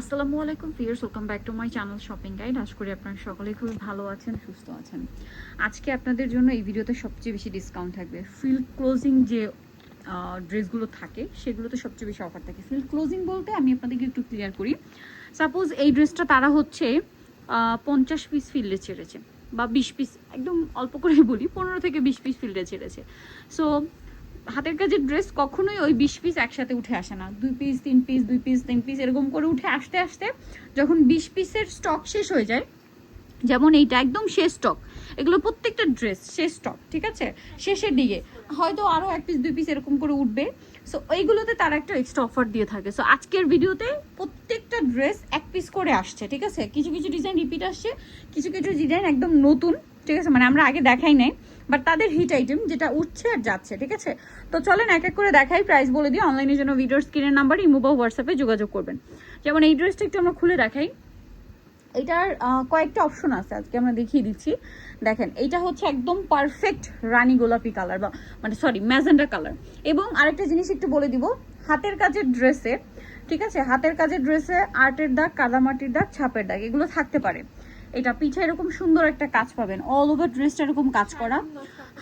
আসসালামু আলাইকুম viewers, welcome back to my channel shopping guide. আশা করি আপনারা সকলেই খুবই ভালো আছেন, সুস্থ আছেন। আজকে আপনাদের জন্য এই ভিডিওতে সবচেয়ে বেশি ডিসকাউন্ট থাকবে। ফিল ক্লোজিং যে ড্রেসগুলো থাকে সেগুলোতে সবচেয়ে বেশি অফার থাকে। ফিল ক্লোজিং বলতে আমি আপনাদেরকে একটু ক্লিয়ার করি। সাপোজ এই ড্রেসটা তারা হচ্ছে 50 পিস ফিল্ডে ছেড়েছে বা 20 পিস, একদম অল্প করে বলি 15 থেকে 20 পিস ফিল্ডে ছেড়েছে। সো হাতের কাজের ড্রেস কখনোই ওই 20 পিস একসাথে উঠে আসে না। 2 পিস 3 পিস 2 পিস 3 পিস এরকম করে উঠে আসতে আসতে যখন 20 পিসের স্টক শেষ হয়ে যায়, যেমন এইটা একদম শেষ স্টক, এগুলো প্রত্যেকটা ড্রেস শেষ স্টক, ঠিক আছে, শেষের দিকে হয়তো আরও 1 পিস 2 পিস এরকম করে উঠবে। সো এইগুলোতে তারা একটা এক্সট্রা অফার দিয়ে থাকে। সো আজকের ভিডিওতে প্রত্যেকটা ড্রেস 1 পিস করে আসছে, ঠিক আছে। কিছু কিছু ডিজাইন রিপিট আসছে, কিছু কিছু ডিজাইন একদম নতুন, ঠিক আছে, মানে আমরা আগে দেখাই নাই, বাট তাদের হিট আইটেম যেটা উঠছে আর যাচ্ছে, ঠিক আছে। তো চলেন এক এক করে দেখাই, প্রাইস বলে দিই। অনলাইনের জন্য ভিডিওর স্ক্রিনের নাম্বার ইমো বা হোয়াটসঅ্যাপে যোগাযোগ করবেন। যেমন এই ড্রেসটা একটু আমরা খুলে দেখাই। এটার কয়েকটা অপশন আছে, আজকে আমরা দেখিয়ে দিচ্ছি। দেখেন, এইটা হচ্ছে একদম পারফেক্ট রানী গোলাপি কালার, বা মানে সরি ম্যাজেন্ডা কালার। এবং আরেকটা জিনিস একটু বলে দিব, হাতের কাজের ড্রেসে, ঠিক আছে, হাতের কাজের ড্রেসে আর্টের দাগ, কাদামাটির দাগ, ছাপের দাগ এগুলো থাকতে পারে। এটা পিঠে এরকম সুন্দর একটা কাজ পাবেন, অল ওভার ড্রেসটা এরকম কাজ করা,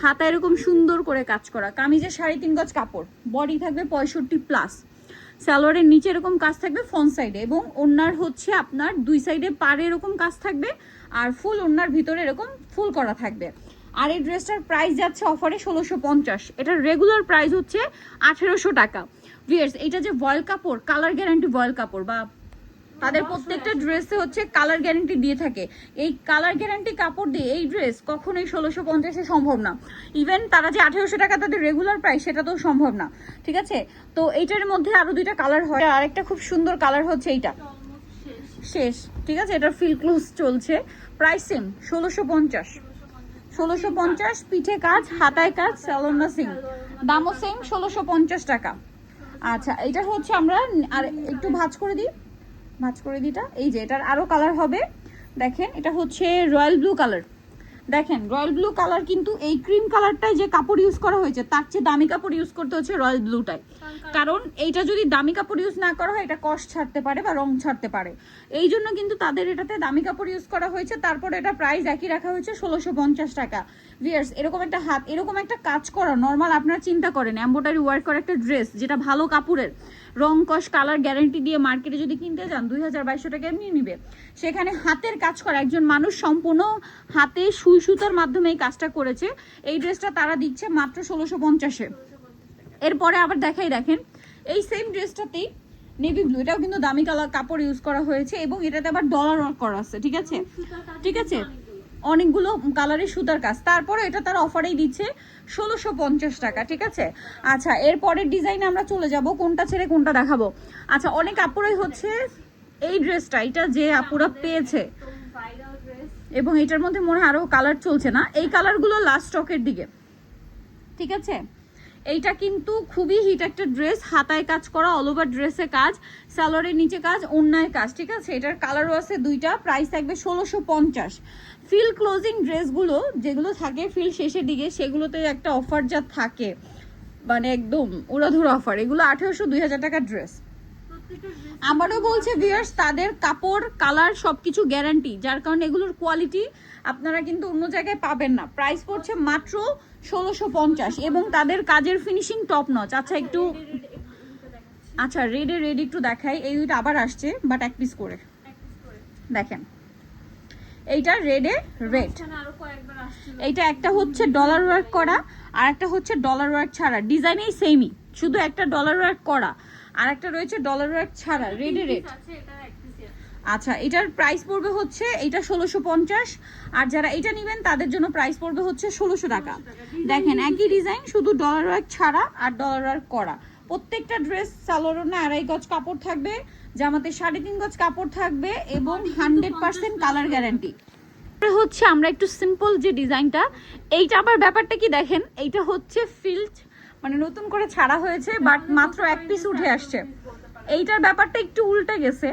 হাতা এরকম সুন্দর করে কাজ করা, কামিজের 3.5 গজ কাপড়, বডি থাকবে 65+, সালোয়ারের নিচে এরকম কাজ থাকবে ফ্রন্ট সাইডে, এবং ওড়নার হচ্ছে আপনার 2 সাইডে পাড়ে এরকম কাজ থাকবে, আর ফুল ওড়নার ভিতরে এরকম ফুল করা থাকবে। আর এই ড্রেসটার প্রাইস যাচ্ছে অফারে 1650। এটার রেগুলার প্রাইস হচ্ছে 1800 টাকা। ভিউয়ার্স, এটা যে ভয়েল কাপড়, কালার গ্যারান্টি ভয়েল কাপড়, বা তাদের প্রত্যেকটা ড্রেসে হচ্ছে কালার গ্যারান্টি দিয়ে থাকে। এই কালার গ্যারান্টি কাপড় দিয়ে এই ড্রেস কখনোই 1650-এ সম্ভব না। ইভেন তারা যে 1800 টাকা তাদের রেগুলার প্রাইস, সেটা তো সম্ভব না, ঠিক আছে। তো এইটার মধ্যে আরো 2টা কালার হয়, আরেকটা খুব সুন্দর কালার হচ্ছে এইটা শেষ, ঠিক আছে। এটার ফিল ক্লোজ চলছে, প্রাইস সেম 1650 পিঠে কাজ, হাতায় কাজ, সালোনা সিং, দামও সেম 1650 টাকা। আচ্ছা, এটা হচ্ছে আমরা আর একটু ভাঁজ করে দিই, এই যে এটার আরো কালার হবে। দেখেন, এটা হচ্ছে রয়্যাল ব্লু কালার। দেখেন, রয়্যাল ব্লু কালার, কিন্তু এই ক্রিম কালারটাই যে কাপড় ইউজ করা হয়েছে তার চেয়ে দামি কাপড় ইউজ করতে হচ্ছে রয়্যাল ব্লুটাই। কারণ এইটা যদি দামি কাপড় ইউজ না করা হয়, এটা কষ্ট ছাড়তে পারে বা রং ছাড়তে পারে, এই জন্য কিন্তু তাদের এটাতে দামি কাপড় ইউজ করা হয়েছে। তারপর এটা প্রাইস একই রাখা হয়েছে 1650 টাকা। ভিউয়ার্স, এরকম একটা হাত, এরকম একটা কাজ করা নর্মাল, আপনারা চিন্তা করেন এমব্রয়ডারি ওয়ার্ক করা একটা ড্রেস যেটা ভালো কাপড়ের, রং কস কালার গ্যারান্টি দিয়ে মার্কেটে যদি কিনতে যান 2200 টাকা এমনি নিবে। সেখানে হাতের কাজ করা একজন মানুষ সম্পূর্ণ হাতে সুই সুতার মাধ্যমে এই কাজটা করেছে। এই ড্রেসটা তারা দিচ্ছে মাত্র 1650-এ। এরপরে আবার দেখাই, দেখেন এই সেম ড্রেসটাতেই নেভি ব্লু, এটাও কিন্তু দামি কালার কাপড় ইউজ করা হয়েছে, এবং এটাতে আবার ডলার ওয়ার্ক করা আছে, ঠিক আছে, ঠিক আছে, অনেকগুলো কালারের সুতার কাজ। তারপরে এটা তার অফারেই দিচ্ছে 1650 টাকা, ঠিক আছে। আচ্ছা, এর পরের ডিজাইনে আমরা চলে যাব, কোনটা ছেড়ে কোনটা দেখাবো। আচ্ছা, অনেক আপুরাই হচ্ছে এই ড্রেসটা, এটা যে আপুরা পেয়েছে, এবং এটার মধ্যে মনে হয় আরো কালার চলছে না, এই কালারগুলো লাস্ট স্টকের দিকে, ঠিক আছে। এইটা কিন্তু খুবই হিট একটা ড্রেস, হাতায় কাজ করা, অল ওভার ড্রেসে কাজ, সালোয়ারের নিচে কাজ, ওড়নায় কাজ, ঠিক আছে। এটার কালারও আছে 2টা, প্রাইস থাকবে 1650। ফিল ক্লোজিং ড্রেসগুলো যেগুলো থাকে ফিল শেষের দিকে, সেগুলোতে একটা অফার যা থাকে, মানে একদম উড়াধুরা অফার। এগুলো 1800-2000 টাকার ড্রেস। আমারও বলছে ভিউয়ার্স, তাদের কাপড় কালার সবকিছু গ্যারান্টি, যার কারণে এগুলোর কোয়ালিটি আপনারা কিন্তু অন্য জায়গায় পাবেন না। প্রাইস পড়ছে মাত্র 1650, এবং তাদের কাজের ফিনিশিং টপ নচ। আচ্ছা, একটু আচ্ছা রেড একটু দেখাই। এই দুইটা আবার আসছে, বাট 1 পিস করে। দেখেন, এইটা রেডে রেড, এইটা একটা হচ্ছে ডলার ওয়ার্ক করা, আর একটা হচ্ছে ডলার ওয়ার্ক ছাড়া, ডিজাইনেই সেমই, শুধু একটা ডলার ওয়ার্ক করা আর একটা রয়েছে ডলার ওয়ার্ক ছাড়া, রেডে রেড। আচ্ছা, এটার প্রাইস পড়বে হচ্ছে এইটা 1650, আর যারা এটা নেবেন তাদের জন্য প্রাইস পড়বে হচ্ছে 1600 টাকা। দেখেন, একই ডিজাইন, শুধু ডলার ওয়ার্ক ছাড়া আর ডলার ওয়ার্ক করা। প্রত্যেকটা ড্রেস সালোয়ার না 2.5 গজ কাপড় থাকবে, জামাতে 3.5 গজ কাপড় থাকবে, এবং 100% কালার গ্যারান্টি। হচ্ছে আমরা একটু সিম্পল যে ডিজাইনটা, এইটা আবার ব্যাপারটা কি দেখেন, এইটা হচ্ছে ফিল্ড, মানে নতুন করে ছাড়া হয়েছে, বাট মাত্র 1 পিস উঠে আসছে। এইটার ব্যাপারটা একটু উল্টে গেছে,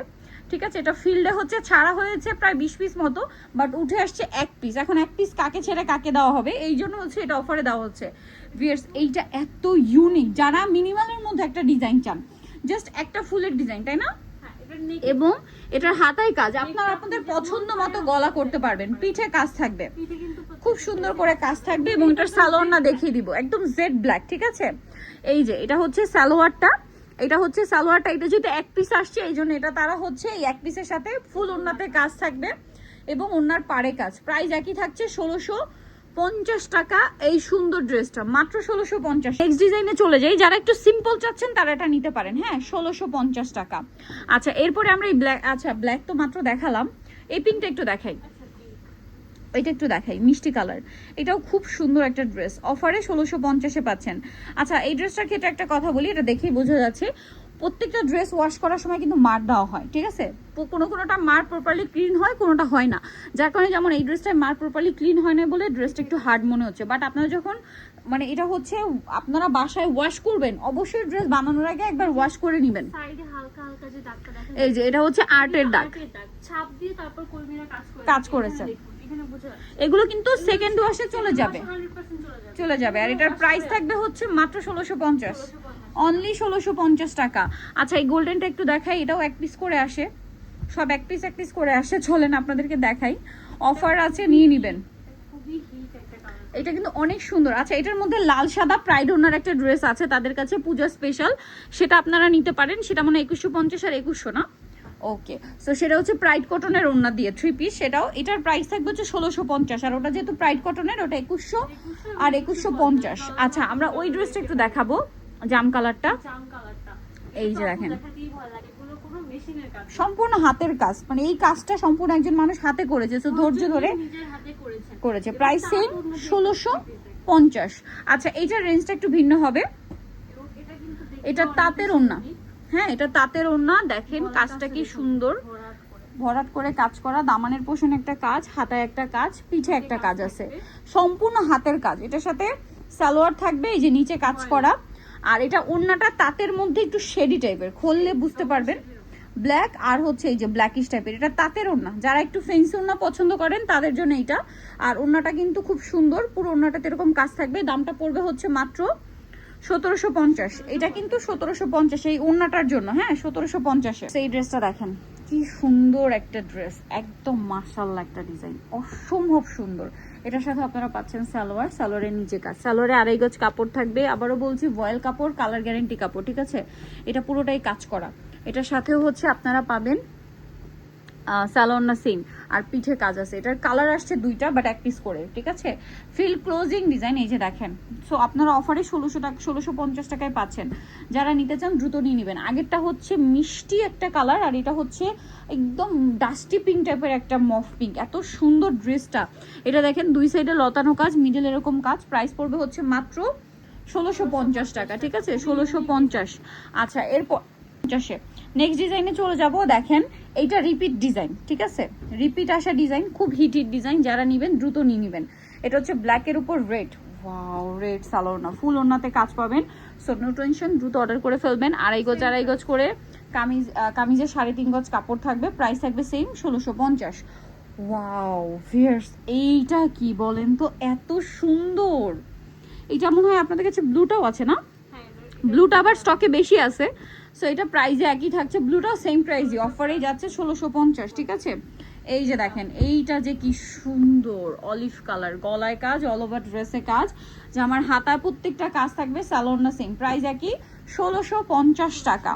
ঠিক আছে। এটা ফিল্ডে হচ্ছে ছাড়া হয়েছে প্রায় 20 পিস মতো, বাট উঠে আসছে 1 পিস। এখন 1 পিস কাকে ছেড়ে কাকে দেওয়া হবে, এই জন্য হচ্ছে এটা অফারে দেওয়া হচ্ছে। ভিউয়ার্স, এইটা এত ইউনিক, যারা মিনিমালের মধ্যে একটা ডিজাইন চান, জাস্ট একটা ফুলের ডিজাইন, তাই না, এবং এটার হাতায় কাজ, আপনারা আপনাদের পছন্দ মতো গলা করতে পারবেন। পিঠে কাজ থাকবে, খুব সুন্দর করে কাজ থাকবে। এবং এটার সালোয়ার দেখিয়ে দিব, একদম জেড ব্ল্যাক, ঠিক আছে। এই যে এটা হচ্ছে সালোয়ারটা, এটা হচ্ছে সালোয়ারটা। এটা যেহেতু এক পিস আসছে এই জন্য এটা তারা হচ্ছে এই এক পিসের সাথে ফুল ওড়নাতে কাজ থাকবে এবং ওড়নার পাড়ে কাজ। প্রাইস একই থাকছে 1650 টাকা। এই সুন্দর ড্রেসটা মাত্র 1650। নেক্সট ডিজাইনে চলে যাই, যারা একটু সিম্পল চাচ্ছেন তারা এটা নিতে পারেন, হ্যাঁ 1650 টাকা। আচ্ছা এরপরে আমরা এই ব্ল্যাক, আচ্ছা ব্ল্যাক তো মাত্র দেখালাম, এই পিঙ্কটা একটু দেখাই, এটা একটু দেখাই, মিষ্টি কালার। এটাও খুব সুন্দর একটা ড্রেস, অফারে 1650-এ পাচ্ছেন। আচ্ছা এই ড্রেসটার ক্ষেত্রে একটা কথা বলি, এটা দেখেই বোঝা যাচ্ছে প্রত্যেকটা ড্রেস ওয়াশ করার সময় কিন্তু মার দেওয়া হয়, ঠিক আছে। কোনোটা মার প্রপারলি ক্লিন হয়, কোনোটা হয় না। যার কারণে যেমন এই ড্রেসটায় মার প্রপারলি ক্লিন হয় না বলে ড্রেসটা একটু হার্ড মনে হচ্ছে। বাট আপনারা যখন মানে এটা হচ্ছে আপনারা বাসায় ওয়াশ করবেন, অবশ্যই ড্রেস বানানোর আগে একবার ওয়াশ করে নেবেন। এই যে এটা হচ্ছে আর্টের দাগ, ছাপ দিয়ে তারপর কর্মীরা কাজ করেছে। এগুলো কিন্তু সেকেন্ড ওয়াশে চলে যাবে। আর এটার প্রাইস থাকবে হচ্ছে মাত্র 1650, অনলি 1650 টাকা। আচ্ছা এই গোল্ডেনটা একটু দেখাই, এটাও এক পিস করে আসে, সব এক পিস করে আসে। চলেন আপনাদেরকে দেখাই, অফার আছে, নিয়ে নিবেন। এটা কিন্তু অনেক সুন্দর। আচ্ছা এটার মধ্যে লাল সাদা প্রাইড ওনার একটা ড্রেস আছে তাদের কাছে, পূজা স্পেশাল, সেটা আপনারা নিতে পারেন। সেটা মানে 2150 আর 2100 না, ওকে। সো সেটা হচ্ছে প্রাইড কটনের ওড়না দিয়ে 3 পিস, সেটাও। এটার প্রাইস থাকবে হচ্ছে 1650, আর ওটা যেহেতু প্রাইড কটনের ওটা 2100 আর 2150। আচ্ছা আমরা ওই ড্রেসটা একটু দেখাবো, জাম কালারটা। এই যে দেখেন সম্পূর্ণ হাতের কাজ, মানে এই কাজটা সম্পূর্ণ একজন মানুষ হাতে করেছে, তো ধৈর্য ধরে করেছে। Price same 1650। আচ্ছা এইটার রেঞ্জটা একটু ভিন্ন হবে, এটা তাঁতের ওড়না, হ্যাঁ এটা তাঁতের ওড়না। দেখেন কাজটা কি সুন্দর, ভরাট করে কাজ করা, দামানের পোষণ একটা কাজ, হাতায় একটা কাজ, পিঠে একটা কাজ আছে, সম্পূর্ণ হাতের কাজ। এটার সাথে সালোয়ার থাকবে, এই যে নিচে কাজ করা। আর এটা ওড়নাটা তাঁতের মধ্যে একটু শেডি টাইপের, খুললে বুঝতে পারবেন, ব্ল্যাক আর হচ্ছে এই যে ব্ল্যাকিশ টাইপের। এটা তাঁতের ওড়না, যারা একটু ফেন্সি ওড়না পছন্দ করেন তাদের জন্য এইটা। আর ওড়নাটা কিন্তু খুব সুন্দর, পুরো ওড়নাটাতে এরকম কাজ থাকবে। দামটা পড়বে হচ্ছে মাত্র 1750। এটা কিন্তু 1750 এই ওড়নাটার জন্য, হ্যাঁ 1750। এই ড্রেসটা দেখেন কি সুন্দর একটা ড্রেস, একদম মাশাআল্লাহ একটা ডিজাইন, অসম্ভব সুন্দর। এটার সাথে আপনারা পাচ্ছেন সালোয়ার, সালোয়ারের নিচে কাজ, সালোয়ারে 2.5 গজ কাপড় থাকবে। আবারও বলছি ভয়েল কাপড়, কালার গ্যারেন্টি কাপড়, ঠিক আছে। এটা পুরোটাই কাজ করা। এটার সাথেও হচ্ছে আপনারা পাবেন সালোয়ার না সেম, আর পিঠে কাজ আছে। এটার কালার আসছে দুইটা, বাট এক পিস করে, ঠিক আছে। ফিল ক্লোজিং ডিজাইন, এই যে দেখেন। সো আপনারা অফারে 1650 টাকায় পাচ্ছেন। যারা নিতে চান দ্রুত নিয়ে নেবেন। আগেরটা হচ্ছে মিষ্টি একটা কালার, আর এটা হচ্ছে একদম ডাস্টি পিঙ্ক টাইপের একটা মফ পিঙ্ক। এত সুন্দর ড্রেসটা। এটা দেখেন দুই সাইডে লতানো কাজ, মিডল এরকম কাজ। প্রাইস পড়বে হচ্ছে মাত্র 1650 টাকা, ঠিক আছে 1650। আচ্ছা এরপর নেক্সট ডিজাইনে চলে যাব। দেখেন এইটা রিপিট ডিজাইন, ঠিক আছে, রিপিট আসা ডিজাইন, খুব হিটেড ডিজাইন। যারা নিবেন দ্রুত নিয়ে নিবেন। এটা হচ্ছে ব্ল্যাকের উপর রেড, ওয়াও রেড সালোয়ার না, ফুল ওড়নাতে কাজ পাবেন। সো নো টেনশন, দ্রুত অর্ডার করে ফেলবেন। 2.5 গজ করে কামিজের 3.5 গজ কাপড় থাকবে। প্রাইস থাকবে সেম 1650। ওয়াও ভিয়ার্স, এইটা কি বলেন তো, এত সুন্দর। এটা মনে হয় আপনাদের কাছে ব্লুটাও আছে না? ব্লুটা আবার স্টকে বেশি আছে। সো এটা প্রাইসে একই থাকছে, ব্লুটাও সেম প্রাইসই, অফারেই যাচ্ছে 1650, ঠিক আছে। এই যে দেখেন এইটা যে কি সুন্দর অলিভ কালার, গলায় কাজ, অল ওভার ড্রেসে কাজ, যে আমার হাতায় প্রত্যেকটা কাজ থাকবে। সালোয়ার না সেম, প্রাইস একই 1650 টাকা।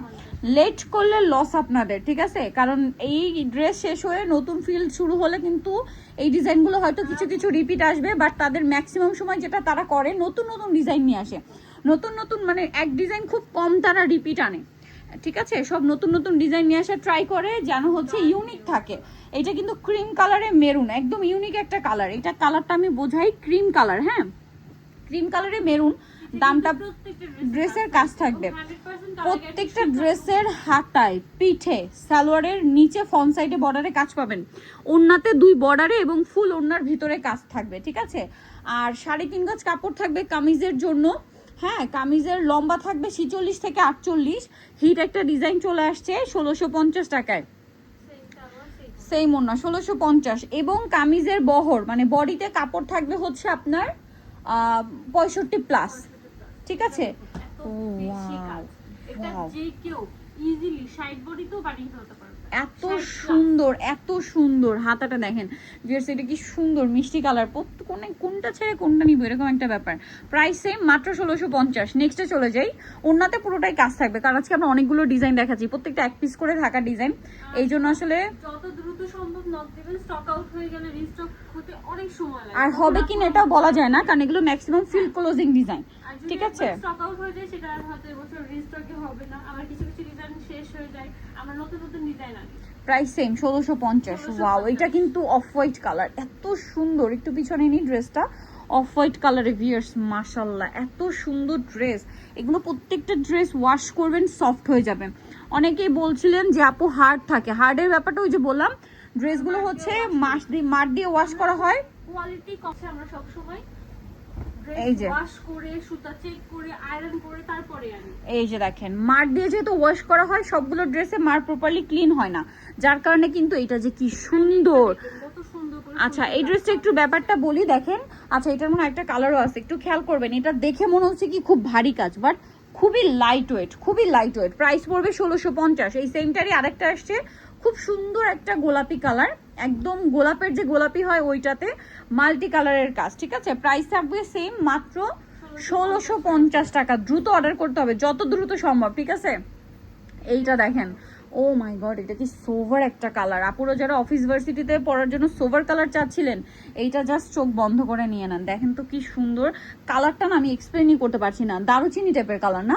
লেট করলে লস আপনাদের, ঠিক আছে, কারণ এই ড্রেস শেষ হয়ে নতুন ফিল্ড শুরু হলে কিন্তু এই ডিজাইনগুলো হয়তো কিছু কিছু রিপিট আসবে, বাট তাদের ম্যাক্সিমাম সময় যেটা তারা করে নতুন নতুন ডিজাইন নিয়ে আসে। নতুন নতুন মানে এক ডিজাইন খুব কম তারা রিপিট আনে, ঠিক আছে। সব নতুন নতুন ডিজাইন নিয়ে আসা ট্রাই করে, যেন হচ্ছে ইউনিক থাকে। এটা কিন্তু ক্রিম কালারে মেরুন, একদম ইউনিক একটা কালার। এটা কালারটা আমি বোঝাই, ক্রিম কালার, হ্যাঁ ক্রিম কালারে মেরুন। দামটা ড্রেসের কাজ থাকবে প্রত্যেকটা ড্রেসের হাতায়, পিঠে, সালোয়ারের নিচে ফ্রন্ট সাইডে বর্ডারে কাজ পাবেন। ওড়নাতে 2 বর্ডারে এবং ফুল ওড়নার ভিতরে কাজ থাকবে, ঠিক আছে। আর 3.5 গজ কাপড় থাকবে কামিজের জন্য, হ্যাঁ কামিজের লম্বা থাকবে 46 থেকে 48। হিট একটা ডিজাইন চলে আসছে 1650 টাকায়, সেই ওড়না 1650। এবং কামিজের বহর মানে বডিতে কাপড় থাকবে হচ্ছে আপনার 65+, ঠিক আছে। এত সুন্দর এত সুন্দর। হাতাটা দেখেন ভিউয়ার্স, এটা কি সুন্দর মিষ্টি কালার। কোনটা ছেড়ে কোনটা নিব এরকম একটা ব্যাপার। প্রাইস সেম, মাত্র 1650। নেক্সটে চলে যাই। ওনাতে পুরোটাই কাজ থাকবে, কারণ আজকে আমরা অনেকগুলো ডিজাইন দেখাচ্ছি, প্রত্যেকটা এক পিস করে থাকা ডিজাইন, এই জন্য আসলে যত দ্রুত সম্ভব নক দিবেন, স্টক আউট হয়ে গেলে রিস্টক হতে অনেক সময় লাগে। আর হবে কিনা এটাও বলা যায় না, কারণ এগুলো ম্যাক্সিমাম ফিল ক্লোজিং ডিজাইন। ঠিক আছে, স্টক আউট হয়ে যায় সেটা আর হয়তো এবছর রিস্টকে হবে না, আবার কিছু কিছু ডিজাইন শেষ হয়ে যায়, আমরা নতুন নতুন ডিজাইন আনি। Price same 1650। ওয়াও, এটা কিন্তু অফ হোয়াইট কালার, এত সুন্দর। একটু পিছনে নি ড্রেসটা, অফ হোয়াইট কালারে ভিউয়ার্স, মাশাআল্লাহ এত সুন্দর ড্রেস। এগুলো প্রত্যেকটা ড্রেস ওয়াশ করবেন সফট হয়ে যাবে। অনেকেই বলছিলেন যে আপু হার্ড থাকে, হার্ডের ব্যাপারটা ওই যে বললাম, ড্রেসগুলো হচ্ছে মাঠ দিয়ে ওয়াশ করা হয়। কোয়ালিটি কমছে, আমরা সব সময় এই যে ওয়াশ করে সুতা চেক করে আয়রন করে তারপরে আনি। এই যে দেখেন, মার দিয়ে যেহেতু ওয়াশ করা হয়, সবগুলো ড্রেসে মার প্রপারলি ক্লিন হয় না, যার কারণে কিন্তু এটা যে কি সুন্দর। কত সুন্দর করে। আচ্ছা, এই ড্রেসটা একটু ব্যাপারটা বলি দেখেন। আচ্ছা, এটার মনে হয় একটা কালারও আছে, একটু খেয়াল করবেন। এটা দেখে মনে হচ্ছে কি খুব ভারী কাজ, বাট খুবই লাইট ওয়েট, খুবই লাইট ওয়েট। প্রাইস পড়বে 1650। এই সেমটারই আরেকটা আসছে, খুব সুন্দর একটা গোলাপি কালার, একদম গোলাপের যে গোলাপি হয় ওইটাতে মাল্টি কালারের কাজ। ঠিক আছে, প্রাইস থাকবে সেম, মাত্র 1650 টাকা। দ্রুত অর্ডার করতে হবে, যত দ্রুত সম্ভব। ঠিক আছে, এইটা দেখেন, ও মাই গড, এটা কি সোভার একটা কালার। আপুরা যারা অফিস ভার্সিটিতে পড়ার জন্য সোভার কালার চাচ্ছিলেন, এইটা জাস্ট চোখ বন্ধ করে নিয়ে নেন। দেখেন তো কি সুন্দর কালারটা, না আমি এক্সপ্লেনই করতে পারছি না। দারুচিনি টাইপের কালার না,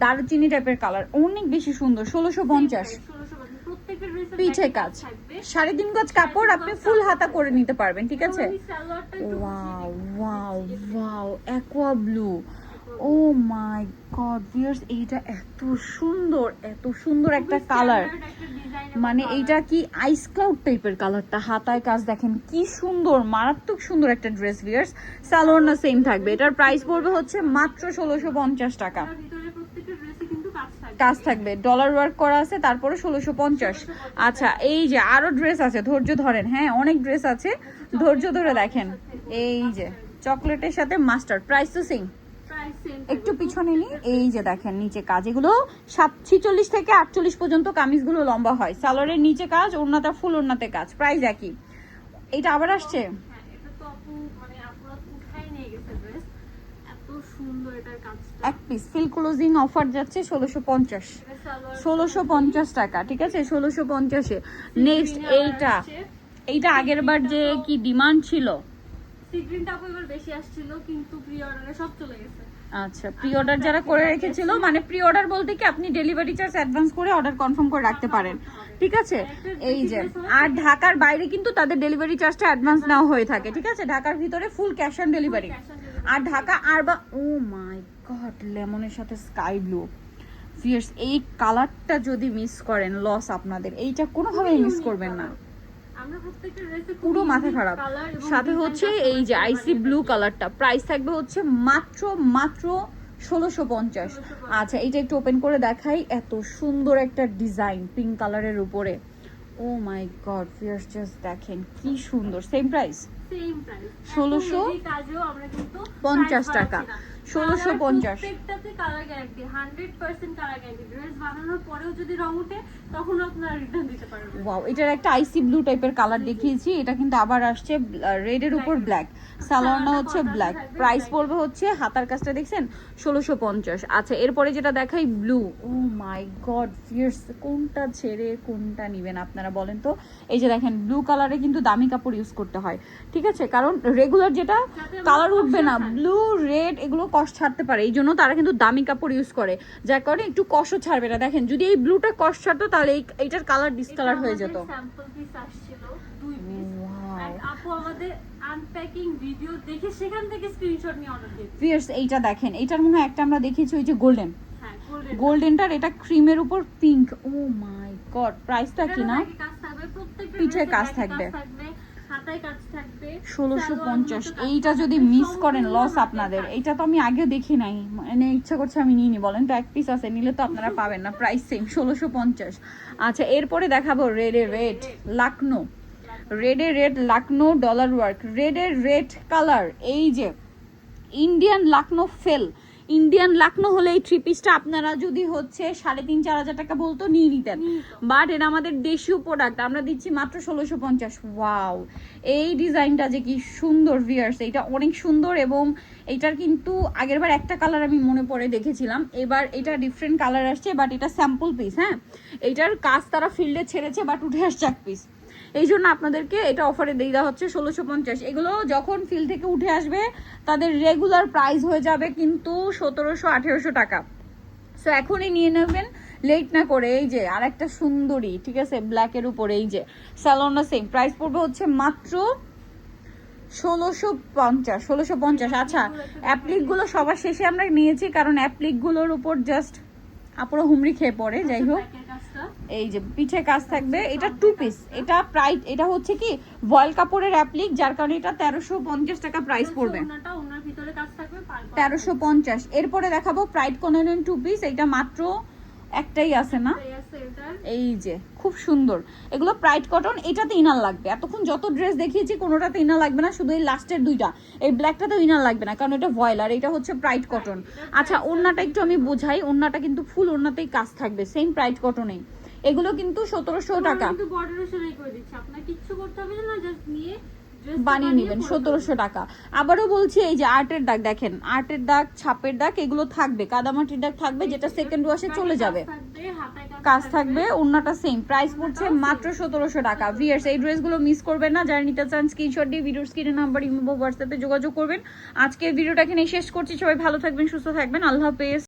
দারুচিনি টাইপের কালার, অনেক বেশি সুন্দর। 1650। প্রত্যেকটা ড্রেসে পিঠে কাজ, 3.5 গজ কাপড়, আপনি ফুল হাতা করে নিতে পারবেন। ঠিক আছে, wow wow wow, aqua blue, oh my god viewers, এইটা এত সুন্দর, এত সুন্দর একটা কালার। মানে এইটা কি আইস ক্লাউড টাইপের কালারটা, হাতায় কাজ দেখেন কি সুন্দর, মারাত্মক সুন্দর একটা ড্রেস ভিউয়ার্স। সালোয়ার না সেম থাকবে। এটার প্রাইস পড়বে হচ্ছে মাত্র 1650 টাকা। কাজ থাকবে, ডলার ওয়ার্ক করা আছে, তারপরে 1650। আচ্ছা, এই যে আরো ড্রেস আছে, ধৈর্য ধরেন। হ্যাঁ, অনেক ড্রেস আছে, ধৈর্য ধরে দেখেন। এই যে চকলেটের সাথে মাস্টার্ড, প্রাইস তো সেম। একটু পিছনে নি, এই যে দেখেন নিচে কাজ, এগুলো 46 থেকে 48 পর্যন্ত কামিজগুলো লম্বা হয়। সালোয়ারের নিচে কাজ, ওড়নাটা ফুল ওড়নাতে কাজ, প্রাইস একই। এটা আবার আসছে, এক পিস ফিল ক্লোজিং অফার যাচ্ছে 1650। 1650 টাকা। ঠিক আছে, 1650-এ। নেক্সট এইটা আগের বার যে কি ডিমান্ড ছিল, বেশি আসছিল কিন্তু প্রি অর্ডারে সব চলে গেছে। আচ্ছা, প্রি অর্ডার যারা করে রেখেছিল, মানে প্রি অর্ডার বলতে কি আপনি ডেলিভারি চার্জ অ্যাডভান্স করে অর্ডার কনফার্ম করে রাখতে পারেন। ঠিক আছে, এই যে আর ঢাকার বাইরে কিন্তু তাদের ডেলিভারি চার্জটা অ্যাডভান্স নেওয়া হয়ে থাকে। ঠিক আছে, ঢাকার ভিতরে ফুল ক্যাশ অন ডেলিভারি। আর ঢাকা আর বা, ও মাই গড, লেমনের সাথে স্কাই ব্লু ফিয়ার্স, এই কালারটা যদি মিস করেন লস আপনাদের, এইটা কোনোভাবেই মিস করবেন না, পুরো মাথা খারাপ। সাথে হচ্ছে এই যে আইসি ব্লু কালারটা, প্রাইস থাকবে হচ্ছে মাত্র 1650। আচ্ছা, এটা একটু ওপেন করে দেখাই, এত সুন্দর একটা ডিজাইন পিঙ্ক কালারের উপরে। Oh my god viewers, just দেখেন কি সুন্দর। সেম প্রাইস, 1650 টাকা। 1650। প্রত্যেকটাতে colour guarantee, 100% colour guarantee. Dress বানানোর পরেও যদি রং ওঠে তখন আপনারা রিটার্ন দিতে পারবেন। ওয়াও, এটার একটা আইসি ব্লু টাইপের কালার দেখিয়েছি, এটা কিন্তু আবার আসছে রেড এর উপর ব্ল্যাক। সালোয়ারটা হচ্ছে ব্ল্যাক। প্রাইস পড়বে হচ্ছে, হাতার কাজটা দেখছেন, 1650। আচ্ছা, এরপরে যেটা দেখাই blue, oh my god viewers, কোনটা ছেড়ে কোনটা নেবেন আপনারা বলেন তো। এই যে দেখেন, ব্লু কালারে কিন্তু দামি কাপড় ইউজ করতে হয়। ঠিক আছে, কারণ রেগুলার যেটা কালার উঠবে না, ব্লু রেড এগুলো কষ ছাড়তে পারে, এই জন্য তারা কিন্তু দামি কাপড় ইউজ করে, যার কারণে একটু কষও ছাড়বে না। দেখেন, যদি এই ব্লুটা কষ ছাড়তো তাহলে এইটার কালার ডিসকালার হয়ে যেত। স্যাম্পল পিস আসছিল 2 পিস, এন্ড আপু আমাদের আনপ্যাকিং ভিডিও দেখে সেখান থেকে স্ক্রিনশট নিয়ে অর্ডার দিয়েছে। ভিউয়ার্স, এইটা দেখেন, এইটার মনে হয় একটা আমরা দেখিয়েছি, ওই যে গোল্ডেন, হ্যাঁ গোল্ডেনটার, এটা ক্রিমের উপর পিঙ্ক। ও মাই গড, প্রাইসটা কি না, পিঠে কাজ থাকবে, হাতায় কাজ থাকবে, 1650। এইটা যদি মিস করেন লস আপনাদের। এইটা তো আমি আগেও দেখি নাই, মানে ইচ্ছা করছে আমি নিয়ে নি, বলেন তো এক পিস আছে, নিলে তো আপনারা পাবেন না। Price same, 1650। আচ্ছা, এরপরে দেখাবো red Lucknow, red Lucknow dollar work, red colour. এই যে Indian Lucknow fail, Indian Lucknow হলে এই 3 পিসটা আপনারা যদি হচ্ছে 3,500-4,000 টাকা বলতো নিয়ে নিতেন, বাট এটা আমাদের দেশীয় প্রোডাক্ট, আমরা দিচ্ছি মাত্র 1650। ওয়াও, এই ডিজাইনটা যে কি সুন্দর ভিউয়ার্স, এটা অনেক সুন্দর। এবং এটার কিন্তু আগেরবার একটা কালার আমি মনে পড়ে দেখেছিলাম, এবার এটা ডিফারেন্ট কালার আসছে, বাট এটা স্যাম্পল পিস। হ্যাঁ, এইটার কাজ তারা ফিল্ডে ছেড়েছে, বাট উঠে আসছে এক পিস, এই জন্য আপনাদেরকে এটা অফারে দিয়ে দেওয়া হচ্ছে 1650। এগুলো যখন ফিল্ড থেকে উঠে আসবে তাদের রেগুলার প্রাইস হয়ে যাবে কিন্তু 1700-1800 টাকা। সো এখনই নিয়ে নেবেন লেট না করে। এই যে আর একটা সুন্দরী, ঠিক আছে, ব্ল্যাকের উপরে, এই যে স্যালোনা সেম প্রাইস পড়বে হচ্ছে মাত্র 1650। আচ্ছা, অ্যাপ্লিকগুলো সবার শেষে আমরা নিয়েছি কারণ অ্যাপ্লিকগুলোর উপর জাস্ট আপুরো হুমড়ি খেয়ে পড়ে। যাই হোক, ব্যাকের কাজটা এই যে পিঠে কাজ থাকবে, এটা 2 পিস, এটা প্রাইস, এটা হচ্ছে কি ভয়েল কাপড়ের অ্যাপ্লিক, যার কারণে এটা 1350 টাকা প্রাইস পড়বে। ওনাটা ওনার ভিতরে কাজ থাকবে 1350। এরপরে দেখাবো প্রাইড কটনের 2 পিস, এটা মাত্র একটাই আছে না, এই যে খুব সুন্দর। এগুলো প্রাইড কটন, এটাতে ইনার লাগবে। এতক্ষণ যত ড্রেস দেখিয়েছি কোনোটাতে ইনার লাগবে না, শুধু এই লাস্টের দুইটা, এই ব্ল্যাকটাতেও ইনার লাগবে না কারণ এটা ভয়েল, আর এটা হচ্ছে প্রাইড কটন। আচ্ছা, ওড়নাটা একটু আমি বুঝাই, ওড়নাটা কিন্তু ফুল ওড়নাতেই কাজ থাকবে, সেম প্রাইড কটনেই। এগুলো কিন্তু 1700 টাকা, কিন্তু বর্ডারও সেলাই করে দিচ্ছে, আপনার কিচ্ছু করতে হবে না, জাস্ট নিয়ে বানিয়ে নেবেন 1700 টাকা। আবারও বলছি, এই যে আর্টের দাগ দেখেন, আর্টের দাগ, ছাপের দাগ এগুলো থাকবে, কাদামাটির দাগ থাকবে, যেটা সেকেন্ড ওয়াশে চলে যাবে, কাজ থাকবে। ওড়নাটা সেম প্রাইস পড়ছে মাত্র 1700 টাকা। ভিউয়ার্স, এই ড্রেসগুলো মিস করবেন না, যারা নিতে চান স্ক্রিনশট দিয়ে ভিডিওর স্ক্রিনের নাম্বার ইমো হোয়াটসঅ্যাপে যোগাযোগ করবেন। আজকের ভিডিওটা এখানে শেষ করছি, সবাই ভালো থাকবেন, সুস্থ থাকবেন, আল্লাহ হাফেজ।